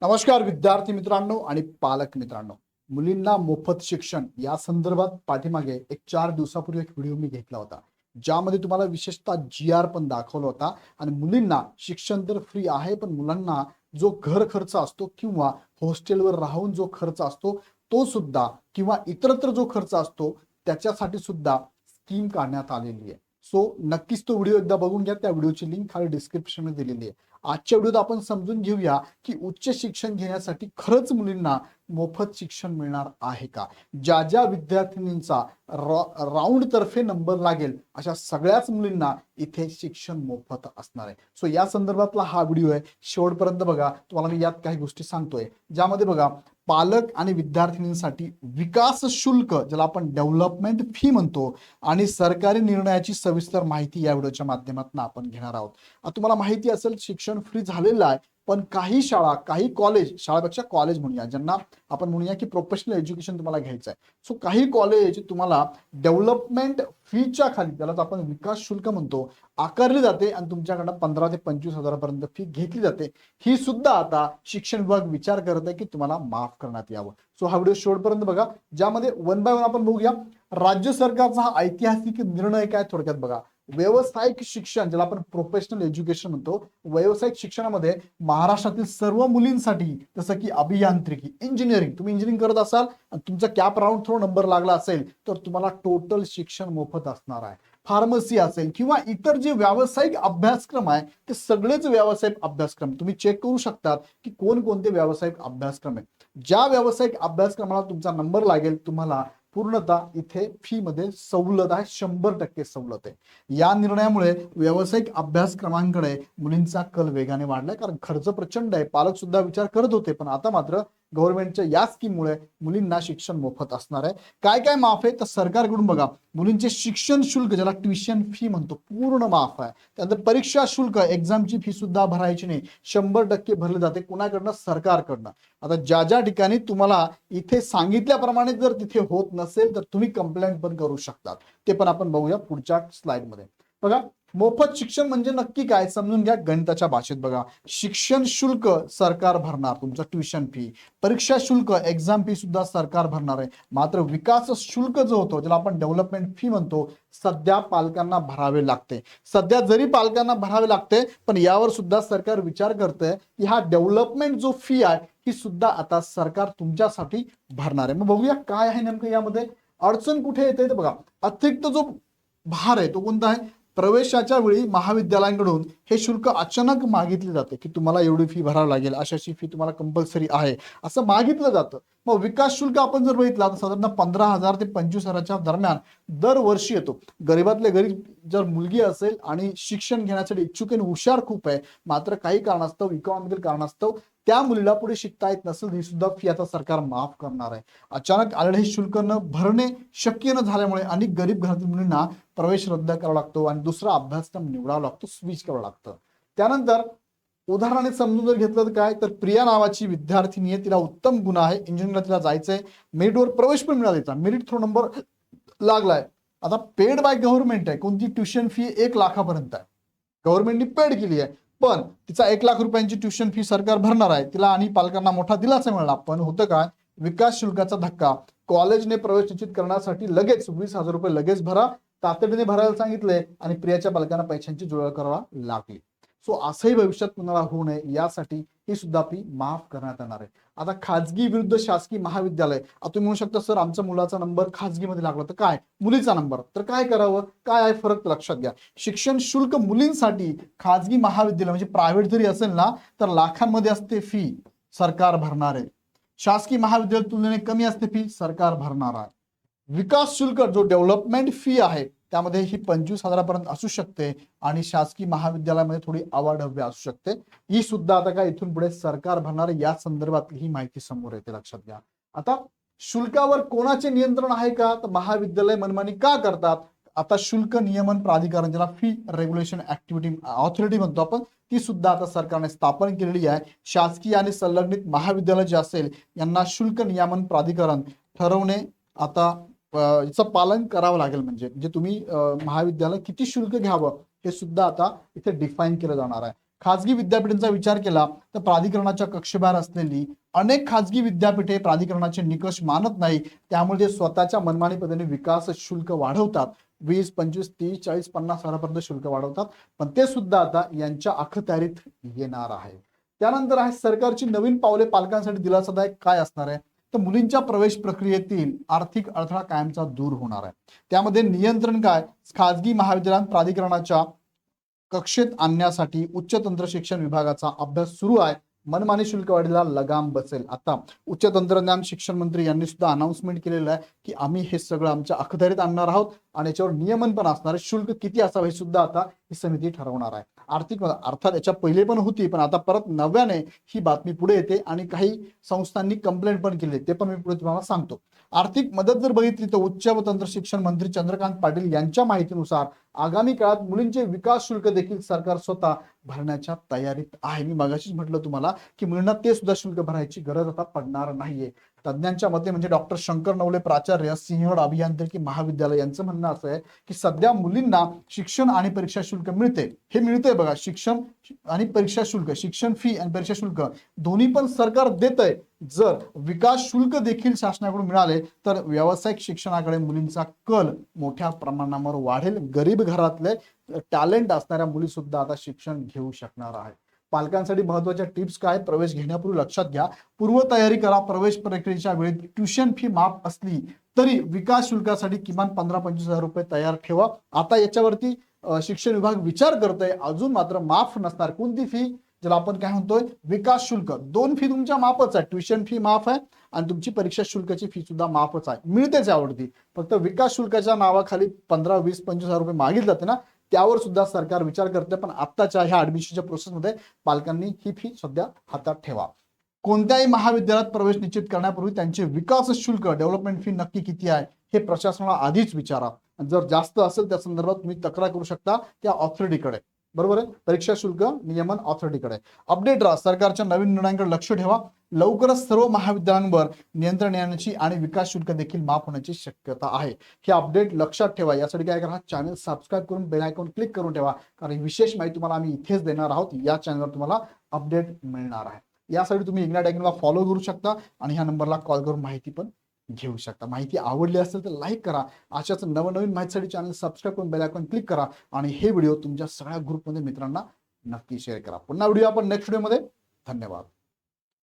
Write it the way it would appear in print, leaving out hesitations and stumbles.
नमस्कार विद्यार्थी मित्रांनो आणि पालक मित्रांनो, मुलींना मोफत शिक्षण या संदर्भात पाठीमागे एक 4 दिवसापूर्वी एक व्हिडिओ मी घेतला होता, ज्यामध्ये तुम्हाला विशेषतः GR पण दाखवला होता. आणि मुलींना शिक्षण तर फ्री आहे, पण मुलांना जो घर खर्च असतो किंवा हॉस्टेलवर राहून जो खर्च असतो तो सुद्धा, किंवा इतरत्र जो खर्च असतो त्याच्यासाठी सुद्धा स्कीम काढण्यात आलेली आहे. सो नक्कीच तो व्हिडिओ एकदा बघून घ्या. त्या व्हिडिओची लिंक खाली डिस्क्रिप्शन मध्ये दिलेली आहे. आजच्या व्हिडिओत आपण समजून घेऊया की उच्च शिक्षण घेण्यासाठी खरंच मुलींना मोफत शिक्षण मिळणार आहे का. ज्या ज्या विद्यार्थिनींचा राऊंड तर्फे नंबर लागेल अशा सगळ्याच मुलींना इथे शिक्षण मोफत असणार आहे. सो या संदर्भातला हा व्हिडिओ आहे, शेवटपर्यंत बघा. तुम्हाला मी यात काही गोष्टी सांगतोय, ज्यामध्ये बघा पालक आणि विद्यार्थिनींसाठी विकास शुल्क, ज्याला आपण डेव्हलपमेंट फी म्हणतो, आणि सरकारी निर्णयाची सविस्तर माहिती या व्हिडिओच्या माध्यमातून आपण घेणार आहोत. तुम्हाला माहिती असेल शिक्षण फ्री झालेलं आहे, पण काही शाळा, काही कॉलेज, शाळेपेक्षा कॉलेज म्हणूया, ज्यांना आपण म्हणूया की प्रोफेशनल एज्युकेशन तुम्हाला घ्यायचं आहे, सो काही कॉलेज तुम्हाला डेव्हलपमेंट फीच्या खाली, त्यालाच आपण विकास शुल्क म्हणतो, आकारली जाते आणि तुमच्याकडनं 15 ते 25 हजारापर्यंत फी घेतली जाते. ही सुद्धा आता शिक्षण विभाग विचार करत आहे की तुम्हाला माफ करण्यात यावं. सो हा व्हिडिओ शेवटपर्यंत बघा, ज्यामध्ये वन बाय वन आपण बघूया राज्य सरकारचा हा ऐतिहासिक निर्णय काय. थोडक्यात बघा, व्यावसायिक शिक्षण, ज्याला आपण प्रोफेशनल एज्युकेशन म्हणतो, व्यावसायिक शिक्षणामध्ये महाराष्ट्रातील सर्व मुलींसाठी, जसं की अभियांत्रिकी, इंजिनिअरिंग, तुम्ही इंजिनिअरिंग करत असाल आणि तुमचा कॅप राऊंड थ्रो नंबर लागला असेल तर तुम्हाला टोटल शिक्षण मोफत असणार आहे. फार्मसी असेल किंवा इतर जे व्यावसायिक अभ्यासक्रम आहे ते सगळेच व्यावसायिक अभ्यासक्रम तुम्ही चेक करू शकतात की कोणकोणते व्यावसायिक अभ्यासक्रम आहेत. ज्या व्यावसायिक अभ्यासक्रमाला तुमचा नंबर लागेल तुम्हाला पूर्णतः इथे फी मध्ये सवलत आहे, 100% सवलत आहे. या निर्णयामुळे व्यावसायिक अभ्यासक्रमांकडे मुलींचा कल वेगाने वाढलाय, कारण खर्च प्रचंड आहे. पालक सुद्धा विचार करत होते, पण आता मात्र गव्हर्नमेंटच्या या स्कीममुळे मुलींना शिक्षण मोफत असणार आहे. काय काय माफ आहे तर सरकारकडून बघा, मुलींचे शिक्षण शुल्क, ज्याला ट्युशन फी म्हणतो, पूर्ण माफ आहे. त्यानंतर परीक्षा शुल्क, एक्झामची फी सुद्धा भरायची नाही, 100% भरले जाते. कुणाकडनं? सरकारकडनं. आता ज्या ज्या ठिकाणी तुम्हाला इथे सांगितल्याप्रमाणे जर तिथे होत नसेल तर तुम्ही कंप्लेंट पण करू शकतात. ते पण आपण बघूया पुढच्या स्लाइडमध्ये. बघा, मोफत शिक्षण म्हणजे नक्की काय समजून घ्या गणिताच्या भाषेत. बघा, शिक्षण शुल्क सरकार भरणार, तुमचं ट्युशन फी, परीक्षा शुल्क, एक्झाम फी सुद्धा सरकार भरणार आहे. मात्र विकास शुल्क जो होतो, ज्याला आपण डेव्हलपमेंट फी म्हणतो, सध्या पालकांना भरावे लागते. सध्या जरी पालकांना भरावे लागते, पण यावर सुद्धा सरकार विचार करतंय की हा डेव्हलपमेंट जो फी आहे ही सुद्धा आता सरकार तुमच्यासाठी भरणार आहे. मग बघूया काय आहे नेमकं यामध्ये अडचण कुठे येते. तर बघा, अतिरिक्त जो भार आहे तो कोणता आहे. प्रवेशाच्या वेळी महाविद्यालयांकडून हे शुल्क अचानक मागितले जाते की तुम्हाला एवढी फी भरावी लागेल, अशाची फी तुम्हाला कंपल्सरी आहे असं मागितलं जातं. मग विकास शुल्क आपण जर बघितला तर साधारण 15,000 ते 25,000च्या दरम्यान दरवर्षी येतो. गरीबातले गरीब जर मुलगी असेल आणि शिक्षण घेण्यासाठी इच्छुक आणि हुशार खूप आहे, मात्र काही कारणास्तव, इकॉनॉमिकल कारणास्तव त्या मुलीला पुढे शिकता येत नसेल, ही सुद्धा फी आता सरकार माफ करणार आहे. अचानक आलेले हे शुल्क न भरणे शक्य न झाल्यामुळे अनेक गरीब घरातील मुलींना प्रवेश रद्द करावा लागतो आणि दुसरा अभ्यासक्रम निवडावा लागतो, स्विच करावं लागतं. त्यानंतर उदाहरणाने समजून जर घेतलं तर काय, तर प्रिया नावाची विद्यार्थिनी आहे, तिला उत्तम गुण आहे, इंजिनिअरिंगला तिला जायचंय, मेरिटवर प्रवेश पण मिळाला, तिचा मेरिट थ्रो नंबर लागलाय. आता पेड बाय गव्हर्नमेंट आहे, कोणती ट्युशन फी 1 लाखापर्यंत आहे, गव्हर्नमेंटनी पेड केली आहे, पण तिचा 1 लाख रुपयांची ट्युशन फी सरकार भरणार आहे. तिला आणि पालकांना मोठा दिलासा मिळाला. पण होतं काय, विकास शुल्काचा धक्का. कॉलेजने प्रवेश निश्चित करण्यासाठी लगेच 20,000 रुपये लगेच भरा, तातडीने भरायला सांगितले आणि प्रियाच्या पालकांना पैशांची जुळवाजुळव करावा लागली. सो असंही भविष्यात कुणाला होऊ नये यासाठी ही सुद्धा फी माफ करण्यात येणार आहे. आता खाजगी विरुद्ध शासकीय महाविद्यालय, आता तुम्ही म्हणू शकता सर आमचा मुलाचा नंबर खाजगीमध्ये लागला तर काय, मुलीचा नंबर तर काय करावं, काय आहे फरक लक्षात घ्या. शिक्षण शुल्क मुलींसाठी खाजगी महाविद्यालय म्हणजे प्रायव्हेट जरी असेल ना तर लाखांमध्ये असते फी, सरकार भरणार आहे. शासकीय महाविद्यालय तुलनेने कमी असते फी, सरकार भरणार आहे. विकास शुल्क जो डेव्हलपमेंट फी आहे त्यामध्ये ही 25,000पर्यंत असू शकते आणि शासकीय महाविद्यालयामध्ये थोडी आवाढव्य असू शकते. ही सुद्धा आता काय इथून पुढे सरकार भरणार, या संदर्भातली ही माहिती समोर येते, लक्षात घ्या. आता शुल्कावर कोणाचे नियंत्रण आहे का, तर महाविद्यालय मनमानी का करतात. आता शुल्क नियमन प्राधिकरण, ज्याला फी रेग्युलेशन ऍक्टिव्हिटी ऑथॉरिटी म्हणतो आपण, ती सुद्धा आता सरकारने स्थापन केलेली आहे. शासकीय आणि संलग्नित महाविद्यालय जे असेल यांना शुल्क नियमन प्राधिकरण ठरवणे आता याचं पालन करावं लागेल. म्हणजे तुम्ही महाविद्यालय किती शुल्क घ्यावं हे सुद्धा आता इथे डिफाईन केलं जाणार आहे. खाजगी विद्यापीठांचा विचार केला तर प्राधिकरणाच्या कक्षेबाहेर असलेली अनेक खाजगी विद्यापीठे प्राधिकरणाचे निकष मानत नाही, त्यामुळे ते स्वतःच्या मनमानी पद्धतीने विकास शुल्क वाढवतात. 20, 25, 30, 40, 50 हजारापर्यंत शुल्क वाढवतात, पण ते सुद्धा आता यांच्या अखत्यारीत येणार आहे. त्यानंतर आहे सरकारची नवीन पावले पालकांसाठी दिलासादायक काय असणार आहे, तर मुलींच्या प्रवेश प्रक्रियेतील आर्थिक अडथळा कायमचा दूर होणार आहे. त्यामध्ये नियंत्रण काय, खाजगी महाविद्यालयात प्राधिकरणाच्या कक्षेत आणण्यासाठी उच्च तंत्र शिक्षण विभागाचा अभ्यास सुरू आहे. मनमानी शुल्क वाढीला लगाम बसेल. आता उच्च तंत्रज्ञान शिक्षण मंत्री यांनी सुद्धा अनाउन्समेंट केलेलं आहे की आम्ही हे सगळं आमच्या अखत्यारीत आणणार आहोत आणि याच्यावर नियमन पण असणार आहे. शुल्क किती असावं हे सुद्धा आता ही समिती ठरवणार आहे. आर्थिक अर्थात याच्या पहिले पण होती, पण आता परत नव्याने ही बातमी पुढे येते आणि काही संस्थांनी कंप्लेंट पण केली, ते पण मी पुढे तुम्हाला सांगतो. आर्थिक मदत जर बघितली तर उच्च व तंत्र शिक्षण मंत्री चंद्रकांत पाटील यांच्या माहितीनुसार आगामी काळात मुलींचे विकास शुल्क देखील सरकार स्वतः भरण्याच्या तयारीत आहे. मी मगाशीच म्हटलं तुम्हाला की मुलींना ते सुद्धा शुल्क भरायची गरज आता पडणार नाहीये. तज्ज्ञांच्या मते म्हणजे डॉक्टर शंकर नवले, प्राचार्य, सिंहगड अभियांत्रिकी महाविद्यालय यांचं म्हणणं असं आहे की सध्या मुलींना शिक्षण आणि परीक्षा शुल्क मिळते. हे मिळतंय बघा, शिक्षण आणि परीक्षा शुल्क, शिक्षण फी आणि परीक्षा शुल्क दोन्ही पण सरकार देतंय. जर विकास शुल्क देखील शासनाकडून मिळाले तर व्यावसायिक शिक्षणाकडे मुलींचा कल मोठ्या प्रमाणावर वाढेल. गरीब घरातले टॅलेंट असणाऱ्या मुली सुद्धा आता शिक्षण घेऊ शकणार आहेत. पालकांसाठी महत्त्वाच्या टिप्स काय, प्रवेश घेण्यापूर्वी लक्षात घ्या, पूर्वतयारी करा. प्रवेश प्रक्रियेच्या वेळी ट्युशन फी माफ असली तरी विकास शुल्कासाठी किमान 15-25 हजार रुपये तयार ठेवा. आता याच्यावरती शिक्षण विभाग विचार करतोय. अजून मात्र माफ नसणार कोणती फी, ज्याला आपण काय म्हणतोय विकास शुल्क. दोन फी तुमच्या माफच आहे, ट्युशन फी माफ आहे आणि तुमची परीक्षा शुल्काची फी सुद्धा माफच आहे, मिळतेच आवडती. फक्त विकास शुल्काच्या नावाखाली 15, 20, 25 हजार रुपये मागितले जाते ना, त्यावर सुद्धा सरकार विचार करते. पण आत्ताच्या ह्या ऍडमिशनच्या प्रोसेसमध्ये पालकांनी ही फी सध्या हातात ठेवा. कोणत्याही महाविद्यालयात प्रवेश निश्चित करण्यापूर्वी त्यांचे विकास शुल्क, डेव्हलपमेंट फी नक्की किती आहे हे प्रशासनाला आधीच विचारा. जर जास्त असेल त्या संदर्भात तुम्ही तक्रार करू शकता त्या ऑथॉरिटीकडे. बरोबर आहे, परीक्षा शुल्क नियमन ऑथॉरिटीकडे. अपडेट राहा, सरकारच्या नवीन निर्णयांकडे लक्ष ठेवा. लवकरच सर्व महाविद्यालयांवर नियंत्रण येण्याची आणि विकास शुल्क देखील माफ होण्याची शक्यता आहे. हे अपडेट लक्षात ठेवा. यासाठी काय करा, चॅनल सबस्क्राईब करून बेल आयकॉन क्लिक करून ठेवा, कारण विशेष माहिती तुम्हाला आम्ही इथेच देणार आहोत. या चॅनलवर तुम्हाला अपडेट मिळणार आहे. यासाठी तुम्ही इग्नाइट अकॅडमीला फॉलो करू शकता आणि ह्या नंबरला कॉल करून माहिती पण घेऊ शकता. माहिती आवडली असेल तर लाईक करा. अशाच नवनवीन माहितीसाठी चॅनल सबस्क्राईब करून बेल आयकॉन क्लिक करा आणि हे व्हिडिओ तुमच्या सगळ्या ग्रुपमध्ये मित्रांना नक्की शेअर करा. पुन्हा व्हिडिओ आपण नेक्स्ट व्हिडिओमध्ये. धन्यवाद.